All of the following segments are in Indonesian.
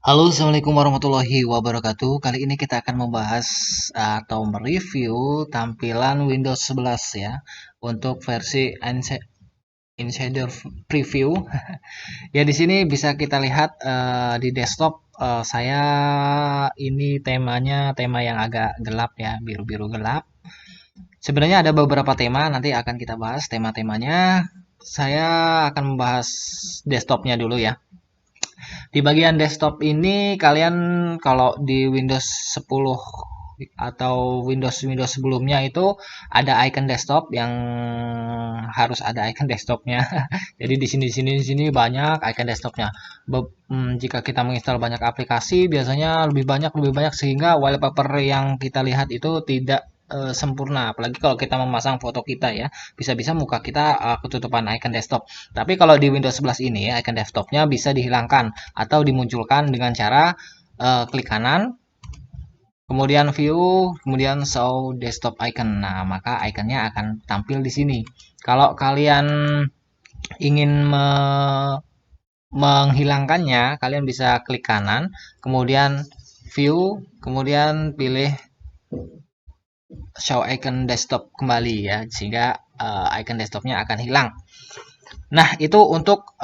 Halo, assalamualaikum warahmatullahi wabarakatuh. Kali ini kita akan membahas atau mereview tampilan Windows 11 ya untuk versi Insider Preview. Ya di sini bisa kita lihat di desktop saya ini temanya tema yang agak gelap ya, biru-biru gelap. Sebenarnya ada beberapa tema nanti akan kita bahas tema-temanya. Saya akan membahas desktopnya dulu ya. Di bagian desktop ini kalian kalau di Windows 10 atau Windows sebelumnya itu ada icon desktop yang harus ada icon desktopnya. Jadi di sini banyak icon desktopnya. Jika kita menginstal banyak aplikasi biasanya lebih banyak sehingga wallpaper yang kita lihat itu tidak sempurna. Apalagi kalau kita memasang foto kita ya, bisa-bisa muka kita ketutupan icon desktop. Tapi kalau di Windows 11 ini icon desktopnya bisa dihilangkan atau dimunculkan dengan cara klik kanan, kemudian view, kemudian show desktop icon. Nah, maka iconnya akan tampil di sini. Kalau kalian ingin menghilangkannya, kalian bisa klik kanan, kemudian view, kemudian pilih show icon desktop kembali ya, sehingga icon desktopnya akan hilang. Nah, itu untuk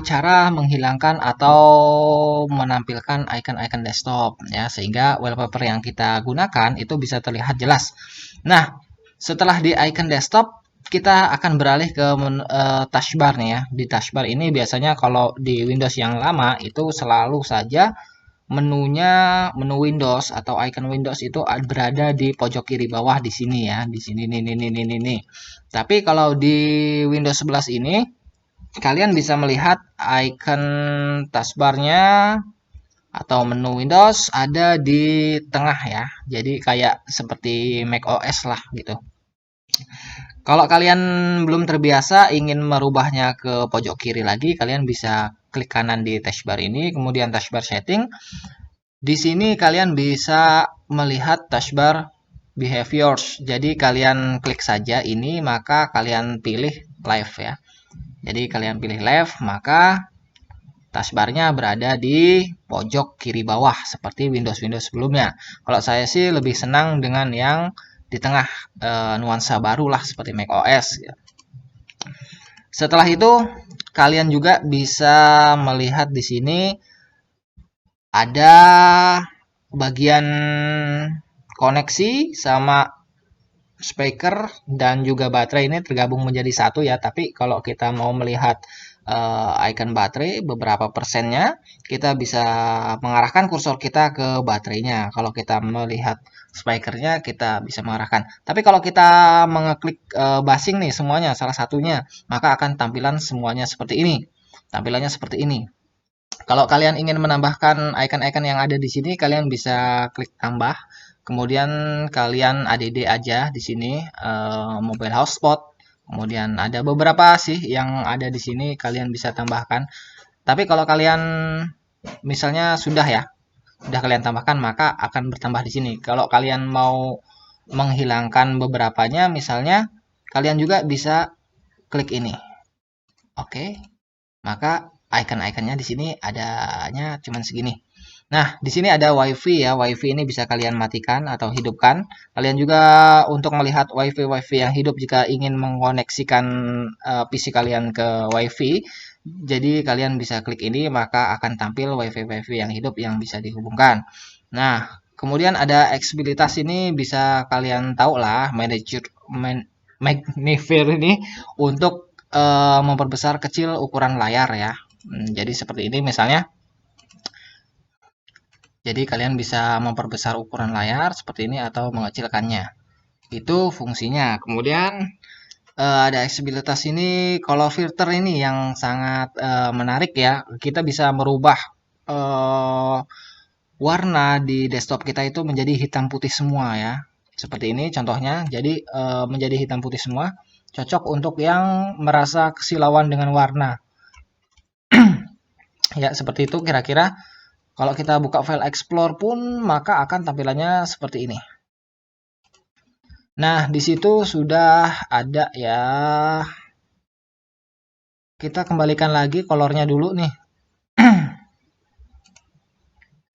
cara menghilangkan atau menampilkan icon-icon desktop ya, sehingga wallpaper yang kita gunakan itu bisa terlihat jelas. Nah, setelah di icon desktop kita akan beralih ke taskbar nih ya. Di taskbar ini biasanya kalau di Windows yang lama itu selalu saja menu Windows atau icon Windows itu berada di pojok kiri bawah di sini ya, di sini nih. Tapi kalau di Windows 11 ini kalian bisa melihat icon taskbarnya atau menu Windows ada di tengah ya. Jadi kayak seperti macOS lah gitu. Kalau kalian belum terbiasa ingin merubahnya ke pojok kiri lagi, kalian bisa klik kanan di taskbar ini, kemudian taskbar setting. Di sini kalian bisa melihat taskbar behaviors. Jadi kalian klik saja ini, maka kalian pilih live ya. Jadi kalian pilih left, maka taskbarnya berada di pojok kiri bawah seperti Windows sebelumnya. Kalau saya sih lebih senang dengan yang di tengah, nuansa baru lah seperti macOS. Setelah itu kalian juga bisa melihat di sini ada bagian koneksi sama speaker dan juga baterai ini tergabung menjadi satu ya. Tapi kalau kita mau melihat icon baterai beberapa persennya, kita bisa mengarahkan kursor kita ke baterainya. Kalau kita melihat speakernya, kita bisa mengarahkan. Tapi kalau kita mengeklik basing nih semuanya salah satunya, maka akan tampilan semuanya seperti ini. Tampilannya seperti ini. Kalau kalian ingin menambahkan icon-icon yang ada di sini, kalian bisa klik tambah. Kemudian kalian add aja di sini mobile hotspot. Kemudian ada beberapa sih yang ada di sini kalian bisa tambahkan. Tapi kalau kalian misalnya sudah kalian tambahkan maka akan bertambah di sini. Kalau kalian mau menghilangkan beberapanya misalnya kalian juga bisa klik ini. Oke. Maka icon-iconnya di sini adanya cuman segini. Nah, di sini ada WiFi ya. WiFi ini bisa kalian matikan atau hidupkan. Kalian juga untuk melihat WiFi yang hidup jika ingin mengoneksikan PC kalian ke WiFi. Jadi kalian bisa klik ini maka akan tampil WiFi yang hidup yang bisa dihubungkan. Nah, kemudian ada aksesibilitas ini bisa kalian tahu lah magnifier ini untuk memperbesar kecil ukuran layar ya. Jadi seperti ini misalnya. Jadi kalian bisa memperbesar ukuran layar seperti ini atau mengecilkannya. Itu fungsinya. Kemudian ada aksesibilitas ini, color filter ini yang sangat menarik ya. Kita bisa merubah warna di desktop kita itu menjadi hitam putih semua ya. Seperti ini contohnya. Jadi menjadi hitam putih semua. Cocok untuk yang merasa kesilauan dengan warna. Ya, seperti itu kira-kira. Kalau kita buka file Explore pun, maka akan tampilannya seperti ini. Nah, di situ sudah ada ya. Kita kembalikan lagi kolornya dulu nih.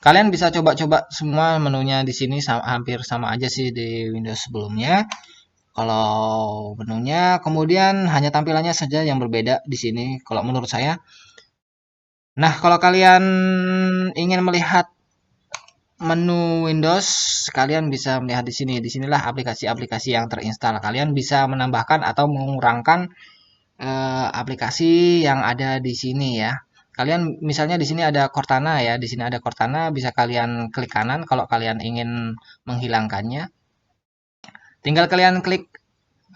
Kalian bisa coba-coba semua menunya di sini hampir sama aja sih di Windows sebelumnya. Kalau menunya, kemudian hanya tampilannya saja yang berbeda di sini kalau menurut saya. Nah, kalau kalian ingin melihat menu Windows, kalian bisa melihat di sini. Disinilah aplikasi-aplikasi yang terinstal. Kalian bisa menambahkan atau mengurangkan aplikasi yang ada di sini ya. Kalian misalnya di sini ada Cortana ya, di sini ada Cortana, bisa kalian klik kanan kalau kalian ingin menghilangkannya. Tinggal kalian klik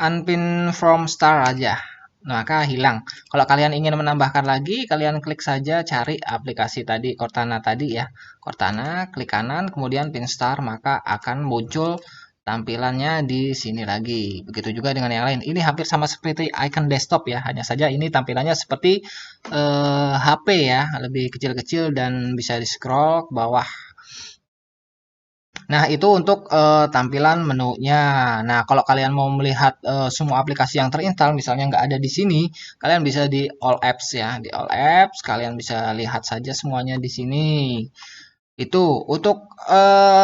unpin from start aja. Maka hilang. Kalau kalian ingin menambahkan lagi, kalian klik saja cari aplikasi tadi Cortana tadi ya. Cortana, klik kanan, kemudian pin start, maka akan muncul tampilannya di sini lagi. Begitu juga dengan yang lain. Ini hampir sama seperti icon desktop ya. Hanya saja ini tampilannya seperti HP ya, lebih kecil-kecil dan bisa di scroll ke bawah. Nah, itu untuk tampilan menunya. Nah, kalau kalian mau melihat semua aplikasi yang terinstall, misalnya nggak ada di sini, kalian bisa di All Apps ya. Di All Apps, kalian bisa lihat saja semuanya di sini. Itu untuk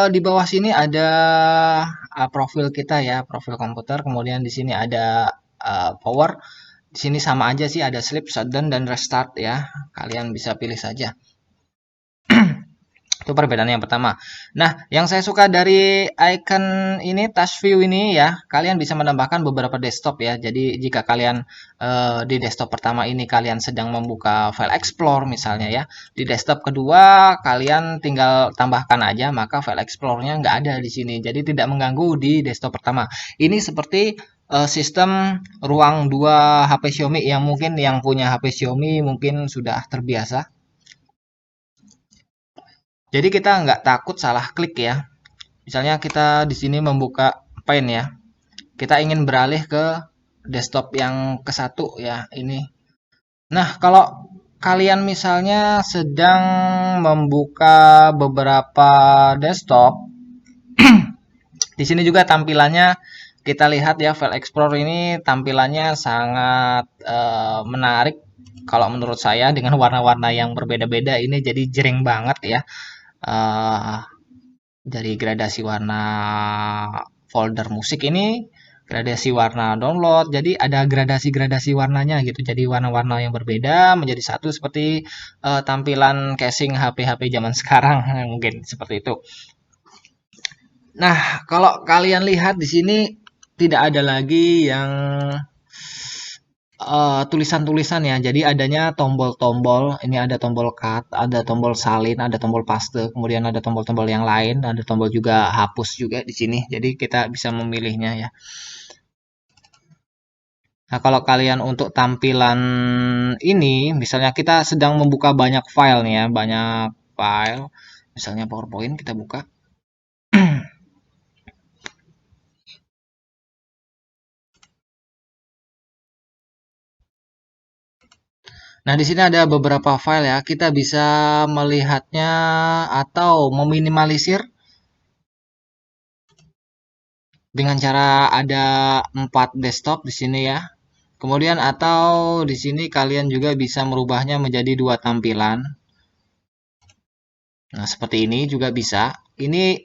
di bawah sini ada profil kita ya, profil komputer. Kemudian di sini ada power. Di sini sama aja sih, ada sleep, shutdown, dan restart ya. Kalian bisa pilih saja. Itu perbedaan yang pertama. Nah, yang saya suka dari icon ini, touch view ini ya, kalian bisa menambahkan beberapa desktop ya. Jadi jika kalian di desktop pertama ini kalian sedang membuka file explore misalnya ya, di desktop kedua kalian tinggal tambahkan aja, maka file explore-nya nggak ada di sini. Jadi tidak mengganggu di desktop pertama. Ini seperti sistem ruang 2 HP Xiaomi yang mungkin yang punya HP Xiaomi mungkin sudah terbiasa. Jadi kita nggak takut salah klik ya. Misalnya kita di sini membuka Paint ya. Kita ingin beralih ke desktop yang ke satu ya ini. Nah, kalau kalian misalnya sedang membuka beberapa desktop, di sini juga tampilannya kita lihat ya, file explorer ini tampilannya sangat menarik kalau menurut saya, dengan warna-warna yang berbeda-beda ini jadi jering banget ya. Uh, dari gradasi warna folder musik ini, gradasi warna download, jadi ada gradasi-gradasi warnanya gitu, jadi warna-warna yang berbeda menjadi satu seperti tampilan casing HP-HP zaman sekarang mungkin seperti itu. Nah, kalau kalian lihat di sini tidak ada lagi yang tulisan-tulisan ya. Jadi adanya tombol-tombol. Ini ada tombol cut, ada tombol salin, ada tombol paste, kemudian ada tombol-tombol yang lain, ada tombol juga hapus juga di sini. Jadi kita bisa memilihnya ya. Nah, kalau kalian untuk tampilan ini, misalnya kita sedang membuka banyak file nih ya, banyak file. Misalnya PowerPoint kita buka. Nah, di sini ada beberapa file ya. Kita bisa melihatnya atau meminimalisir dengan cara ada 4 desktop di sini ya. Kemudian atau di sini kalian juga bisa merubahnya menjadi 2 tampilan. Nah, seperti ini juga bisa. Ini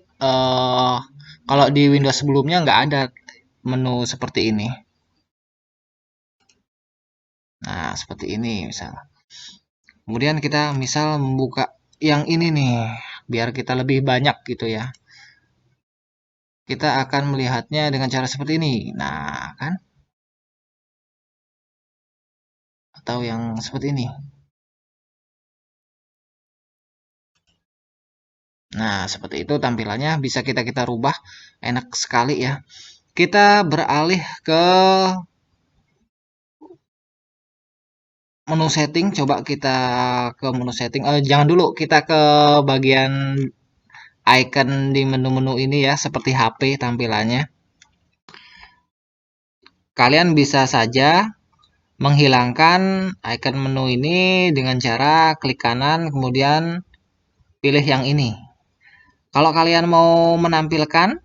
kalau di Windows sebelumnya nggak ada menu seperti ini. Nah, seperti ini misal. Kemudian kita misal membuka yang ini nih, biar kita lebih banyak gitu ya. Kita akan melihatnya dengan cara seperti ini. Nah, kan? Atau yang seperti ini. Nah, seperti itu tampilannya bisa kita rubah. Enak sekali ya. Kita beralih ke menu setting. Coba kita ke menu setting. Jangan dulu, kita ke bagian icon di menu-menu ini ya, seperti HP tampilannya. Kalian bisa saja menghilangkan icon menu ini dengan cara klik kanan, kemudian pilih yang ini. Kalau kalian mau menampilkan,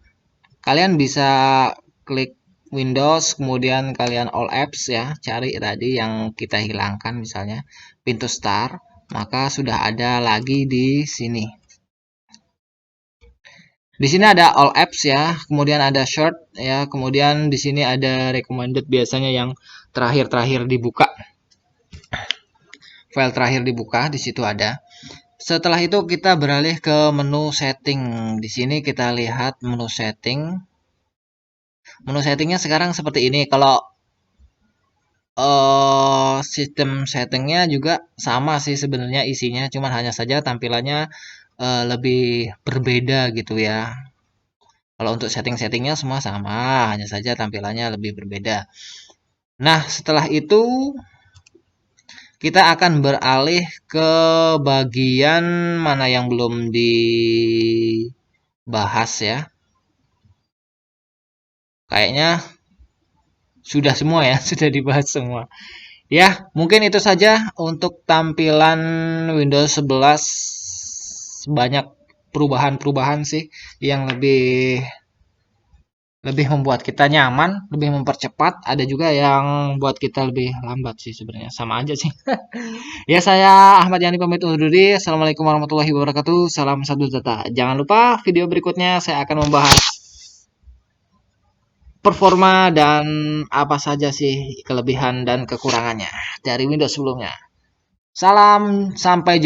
kalian bisa klik Windows, kemudian kalian All Apps ya, cari tadi yang kita hilangkan misalnya pintu start, maka sudah ada lagi di sini. Di sini ada all apps ya, kemudian ada short ya, kemudian di sini ada recommended biasanya yang terakhir-terakhir dibuka. File terakhir dibuka di situ ada. Setelah itu kita beralih ke menu setting. Di sini kita lihat menu setting. Menu settingnya sekarang seperti ini. Kalau sistem settingnya juga sama sih sebenarnya isinya, cuman hanya saja tampilannya lebih berbeda gitu ya. Kalau untuk setting-settingnya semua sama, hanya saja tampilannya lebih berbeda. Nah, setelah itu kita akan beralih ke bagian mana yang belum dibahas ya. Kayaknya sudah semua ya, sudah dibahas semua. Ya, mungkin itu saja untuk tampilan Windows 11. Banyak perubahan-perubahan sih yang lebih membuat kita nyaman, lebih mempercepat, ada juga yang buat kita lebih lambat sih sebenarnya. Sama aja sih. Ya, saya Ahmad Yani pamit undur diri. Assalamualaikum warahmatullahi wabarakatuh. Salam satu data. Jangan lupa video berikutnya saya akan membahas performa dan apa saja sih kelebihan dan kekurangannya dari Windows sebelumnya. Salam, sampai jumpa.